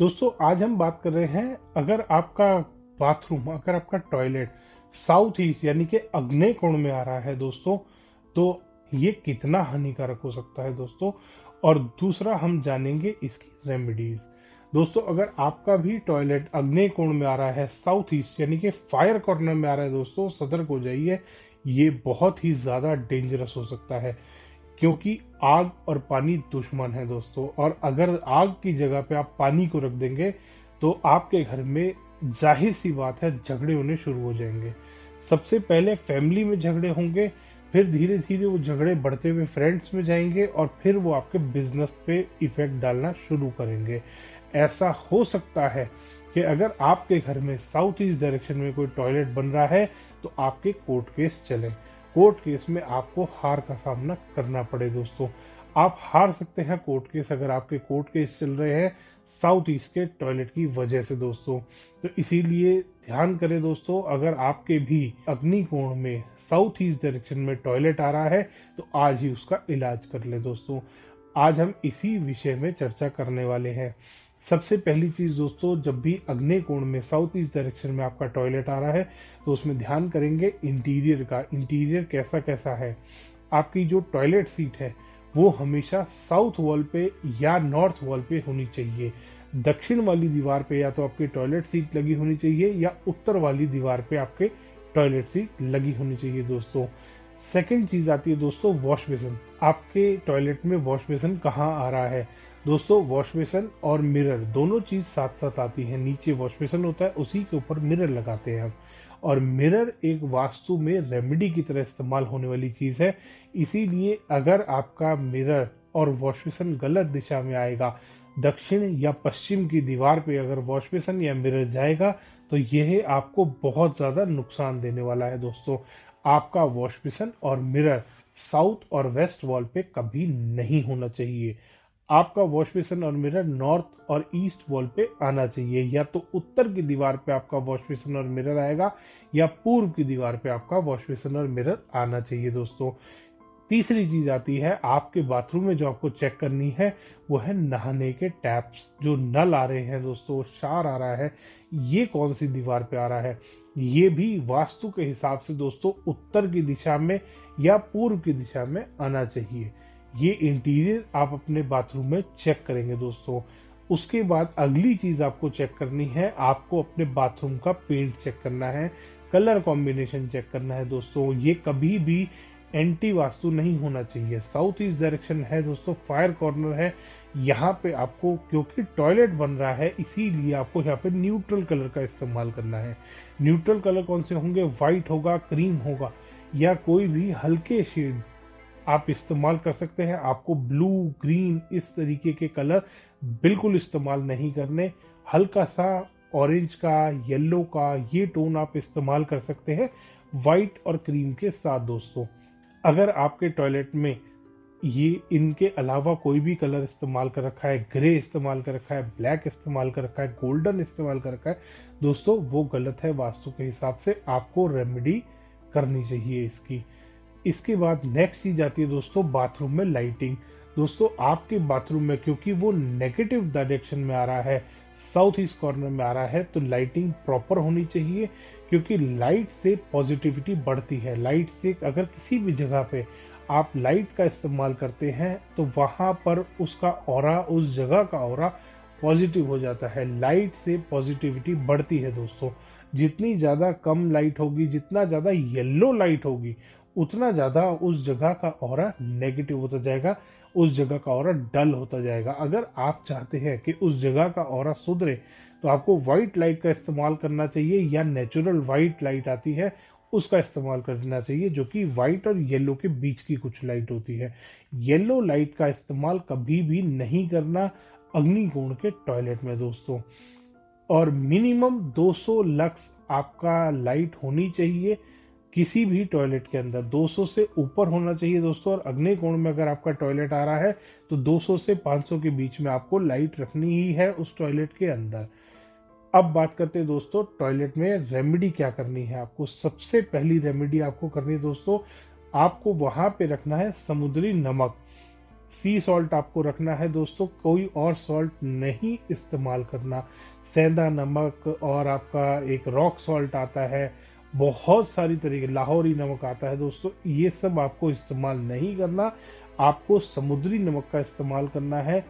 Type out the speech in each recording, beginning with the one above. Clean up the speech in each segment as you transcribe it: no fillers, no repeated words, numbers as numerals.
दोस्तों आज हम बात कर रहे हैं, अगर आपका बाथरूम, अगर आपका टॉयलेट साउथ ईस्ट यानी कि आग्नेय कोण में आ रहा है दोस्तों, तो ये कितना हानिकारक हो सकता है दोस्तों। और दूसरा हम जानेंगे इसकी रेमेडीज। दोस्तों अगर आपका भी टॉयलेट आग्नेय कोण में आ रहा है, साउथ ईस्ट यानी कि फायर कॉर्नर में आ रहा है दोस्तों, सतर्क हो जाइए। ये बहुत ही ज्यादा डेंजरस हो सकता है, क्योंकि आग और पानी दुश्मन है दोस्तों। और अगर आग की जगह पे आप पानी को रख देंगे तो आपके घर में जाहिर सी बात है झगड़े होने शुरू हो जाएंगे। सबसे पहले फैमिली में झगड़े होंगे, फिर धीरे धीरे वो झगड़े बढ़ते हुए फ्रेंड्स में जाएंगे और फिर वो आपके बिजनेस पे इफेक्ट डालना शुरू करेंगे। ऐसा हो सकता है कि अगर आपके घर में साउथ ईस्ट डायरेक्शन में कोई टॉयलेट बन रहा है तो आपके कोर्ट केस चले। कोर्ट केस में आपको हार का सामना करना पड़े दोस्तों। आप हार सकते हैं कोर्ट केस, अगर आपके कोर्ट केस चल रहे हैं साउथ ईस्ट के टॉयलेट की वजह से दोस्तों। तो इसीलिए ध्यान करें दोस्तों, अगर आपके भी अग्निकोण में साउथ ईस्ट डायरेक्शन में टॉयलेट आ रहा है तो आज ही उसका इलाज कर ले दोस्तों। आज हम इसी विषय में चर्चा करने वाले हैं। सबसे पहली चीज दोस्तों, जब भी आग्नेय कोण में साउथ ईस्ट डायरेक्शन में आपका टॉयलेट आ रहा है तो उसमें ध्यान करेंगे इंटीरियर का। इंटीरियर कैसा कैसा है। आपकी जो टॉयलेट सीट है वो हमेशा साउथ वॉल पे या नॉर्थ वॉल पे होनी चाहिए। दक्षिण वाली दीवार पे या तो आपकी टॉयलेट सीट लगी होनी चाहिए या उत्तर वाली दीवार पे आपके टॉयलेट सीट लगी होनी चाहिए दोस्तों। सेकंड चीज आती है दोस्तों वॉश बेसिन। आपके टॉयलेट में वॉश बेसिन कहाँ आ रहा है दोस्तों। वॉश बेसिन और मिरर दोनों चीज साथ साथ आती है। नीचे वॉश बेसिन होता है, उसी के ऊपर मिरर लगाते हैं हम। और मिरर एक वास्तु में रेमेडी की तरह इस्तेमाल होने वाली चीज है। इसीलिए अगर आपका मिरर और वॉश बेसिन गलत दिशा में आएगा, दक्षिण या पश्चिम की दीवार पे अगर वॉश बेसिन या मिरर जाएगा तो यह आपको बहुत ज्यादा नुकसान देने वाला है दोस्तों। आपका वॉश बेसिन और मिरर साउथ और वेस्ट वॉल पे कभी नहीं होना चाहिए। आपका वॉश बेसिन और मिरर नॉर्थ और ईस्ट वॉल पे आना चाहिए। या तो उत्तर की दीवार पे आपका वॉश बेसिन और मिरर आएगा या पूर्व की दीवार पे आपका वॉश बेसिन और मिरर आना चाहिए दोस्तों। तीसरी चीज आती है आपके बाथरूम में, जो आपको चेक करनी है वो है नहाने के टैप्स। जो नल आ रहे हैं दोस्तों, शावर आ रहा है, ये कौन सी दीवार पे आ रहा है। ये भी वास्तु के हिसाब से दोस्तों उत्तर की दिशा में या पूर्व की दिशा में आना चाहिए। ये इंटीरियर आप अपने बाथरूम में चेक करेंगे दोस्तों। उसके बाद अगली चीज आपको चेक करनी है, आपको अपने बाथरूम का पेंट चेक करना है, कलर कॉम्बिनेशन चेक करना है दोस्तों। ये कभी भी एंटी वास्तु नहीं होना चाहिए। साउथ ईस्ट डायरेक्शन है दोस्तों, फायर कॉर्नर है। यहाँ पे आपको, क्योंकि टॉयलेट बन रहा है, इसीलिए आपको यहाँ पे न्यूट्रल कलर का इस्तेमाल करना है। न्यूट्रल कलर कौन से होंगे, व्हाइट होगा, क्रीम होगा, या कोई भी हल्के शेड आप इस्तेमाल कर सकते हैं। आपको ब्लू, ग्रीन इस तरीके के कलर बिल्कुल इस्तेमाल नहीं करने। हल्का सा ऑरेंज का, येलो का, ये टोन आप इस्तेमाल कर सकते हैं व्हाइट और क्रीम के साथ दोस्तों। अगर आपके टॉयलेट में ये इनके अलावा कोई भी कलर इस्तेमाल कर रखा है, ग्रे इस्तेमाल कर रखा है, ब्लैक इस्तेमाल कर रखा है, गोल्डन इस्तेमाल कर रखा है दोस्तों, वो गलत है। वास्तु के हिसाब से आपको रेमेडी करनी चाहिए इसकी। इसके बाद नेक्स्ट चीज आती है दोस्तों बाथरूम में लाइटिंग। दोस्तों आपके बाथरूम में क्योंकि वो नेगेटिव डायरेक्शन में आ रहा है, साउथ ईस्ट कॉर्नर में आ रहा है, तो लाइटिंग प्रॉपर होनी चाहिए। क्योंकि लाइट से पॉजिटिविटी बढ़ती है। लाइट से अगर किसी भी जगह पे आप लाइट का इस्तेमाल करते हैं तो वहां पर उसका ऑरा, उस जगह का ऑरा पॉजिटिव हो जाता है। लाइट से पॉजिटिविटी बढ़ती है दोस्तों। जितनी ज्यादा कम लाइट होगी, जितना ज्यादा येलो लाइट होगी, उतना ज्यादा उस जगह का ऑरा नेगेटिव होता जाएगा, उस जगह का ऑरा डल होता जाएगा। अगर आप चाहते हैं कि उस जगह का ऑरा सुधरे तो आपको व्हाइट लाइट का इस्तेमाल करना चाहिए, या नेचुरल व्हाइट लाइट आती है उसका इस्तेमाल करना चाहिए, जो कि व्हाइट और येलो के बीच की कुछ लाइट होती है। येलो लाइट का इस्तेमाल कभी भी नहीं करना अग्निकोण के टॉयलेट में दोस्तों। और मिनिमम 200 लक्स आपका लाइट होनी चाहिए किसी भी टॉयलेट के अंदर। 200 से ऊपर होना चाहिए दोस्तों। और अग्नि कोण में अगर आपका टॉयलेट आ रहा है तो 200 से 500 के बीच में आपको लाइट रखनी ही है उस टॉयलेट के अंदर। अब बात करते हैं दोस्तों टॉयलेट में रेमेडी क्या करनी है आपको। सबसे पहली रेमेडी आपको करनी है दोस्तों, आपको वहां पे रखना है समुद्री नमक। सी सॉल्ट आपको रखना है दोस्तों, कोई और सॉल्ट नहीं इस्तेमाल करना। सेंधा नमक और आपका एक रॉक सॉल्ट आता है, बहुत सारी तरीके, लाहौरी नमक आता है दोस्तों, ये सब आपको इस्तेमाल नहीं करना। आपको समुद्री नमक का इस्तेमाल करना है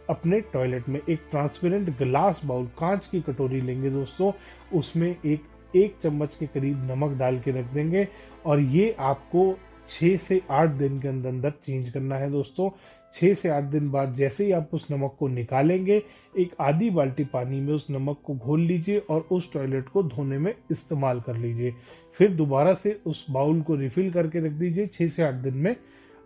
अपने टॉयलेट में। एक ट्रांसपेरेंट ग्लास बाउल, कांच की कटोरी लेंगे दोस्तों, उसमें एक चम्मच के करीब नमक डाल के रख देंगे, और ये आपको 6 से 8 दिन के अंदर अंदर चेंज करना है दोस्तों। 6 से 8 दिन बाद जैसे ही आप उस नमक को निकालेंगे, एक आधी बाल्टी पानी में उस नमक को घोल लीजिए और उस टॉयलेट को धोने में इस्तेमाल कर लीजिए। फिर दोबारा से उस बाउल को रिफिल करके रख दीजिए। 6 से 8 दिन में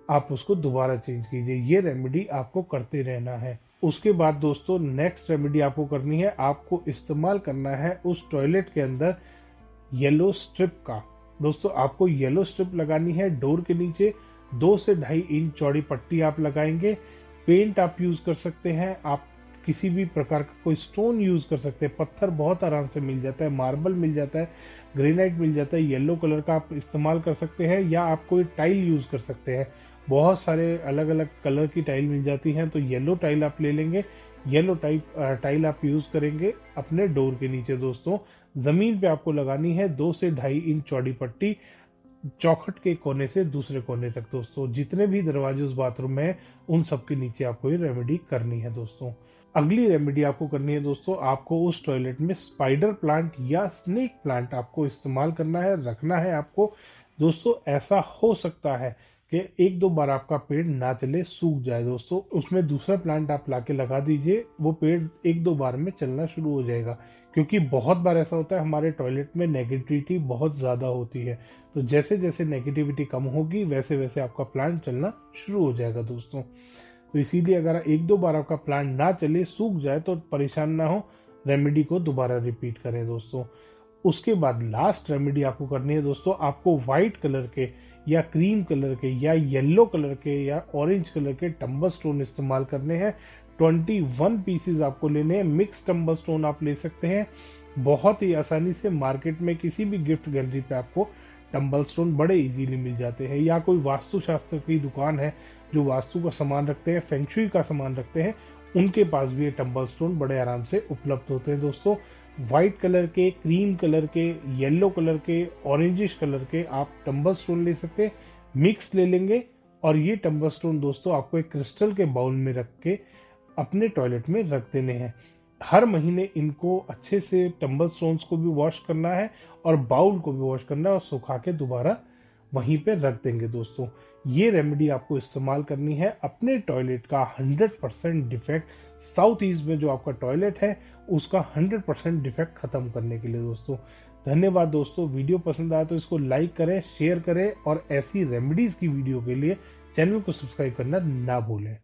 आप उसको दोबारा चेंज कीजिए। ये रेमेडी आपको करते रहना है। उसके बाद दोस्तों नेक्स्ट रेमेडी आपको करनी है, आपको इस्तेमाल करना है उस टॉयलेट के अंदर येलो स्ट्रिप का। दोस्तों आपको येलो स्ट्रिप लगानी है डोर के नीचे। 2 से 2.5 इंच चौड़ी पट्टी आप लगाएंगे। पेंट आप यूज कर सकते हैं, आप किसी भी प्रकार का कोई स्टोन यूज कर सकते हैं। पत्थर बहुत आराम से मिल जाता है, मार्बल मिल जाता है, ग्रेनाइट मिल जाता है, येलो कलर का आप इस्तेमाल कर सकते हैं, या आप कोई टाइल यूज कर सकते हैं। बहुत सारे अलग अलग कलर की टाइल मिल जाती हैं, तो येलो टाइल आप ले लेंगे। येलो टाइल आप यूज करेंगे अपने डोर के नीचे दोस्तों। जमीन पे आपको लगानी है 2 से 2.5 इंच चौड़ी पट्टी, चौखट के कोने से दूसरे कोने तक दोस्तों। जितने भी दरवाजे उस बाथरूम में है, उन सब के नीचे आपको ये रेमेडी करनी है दोस्तों। अगली रेमेडी आपको करनी है दोस्तों, आपको उस टॉयलेट में स्पाइडर प्लांट या स्नेक प्लांट आपको इस्तेमाल करना है, रखना है आपको दोस्तों। ऐसा हो सकता है कि 1-2 बार आपका पेड़ ना चले, सूख जाए दोस्तों, उसमें दूसरा प्लांट आप लाके लगा दीजिए, वो पेड़ 1-2 बार में चलना शुरू हो जाएगा। क्योंकि बहुत बार ऐसा होता है हमारे टॉयलेट में नेगेटिविटी बहुत ज्यादा होती है, तो जैसे जैसे नेगेटिविटी कम होगी वैसे वैसे आपका प्लांट चलना शुरू हो जाएगा दोस्तों। तो इसीलिए अगर 1-2 बार आपका प्लांट ना चले, सूख जाए, तो परेशान ना हो, रेमेडी को दोबारा रिपीट करें दोस्तों। उसके बाद लास्ट रेमेडी आपको करनी है दोस्तों, आपको व्हाइट कलर के या क्रीम कलर के या येलो कलर के या ऑरेंज कलर के टंबल स्टोन इस्तेमाल करने हैं। 21 पीसेज आपको लेने हैं। मिक्स टंबल स्टोन आप ले सकते हैं, बहुत ही आसानी से मार्केट में किसी भी गिफ्ट गैलरी पे आपको टंबल स्टोन बड़े इजीली मिल जाते हैं, या कोई वास्तुशास्त्र की दुकान है जो वास्तु का सामान रखते हैं, फेंगशुई का सामान रखते हैं, उनके पास भी ये टंबल स्टोन बड़े आराम से उपलब्ध होते हैं दोस्तों। व्हाइट कलर के, क्रीम कलर के, येलो कलर के, ऑरेंजिश कलर के आप टंबल स्टोन ले सकते हैं। मिक्स ले लेंगे, और ये टंबल स्टोन दोस्तों आपको एक क्रिस्टल के बाउल में रख के अपने टॉयलेट में रख देने हैं। हर महीने इनको अच्छे से टंबल स्टोन्स को भी वॉश करना है और बाउल को भी वॉश करना है, और सुखा के दोबारा वहीं पे रख देंगे दोस्तों। ये रेमेडी आपको इस्तेमाल करनी है अपने टॉयलेट का 100% डिफेक्ट, साउथ ईस्ट में जो आपका टॉयलेट है उसका 100% डिफेक्ट खत्म करने के लिए दोस्तों। धन्यवाद दोस्तों। वीडियो पसंद आया तो इसको लाइक करें, शेयर करें, और ऐसी रेमेडीज की वीडियो के लिए चैनल को सब्सक्राइब करना ना भूलें।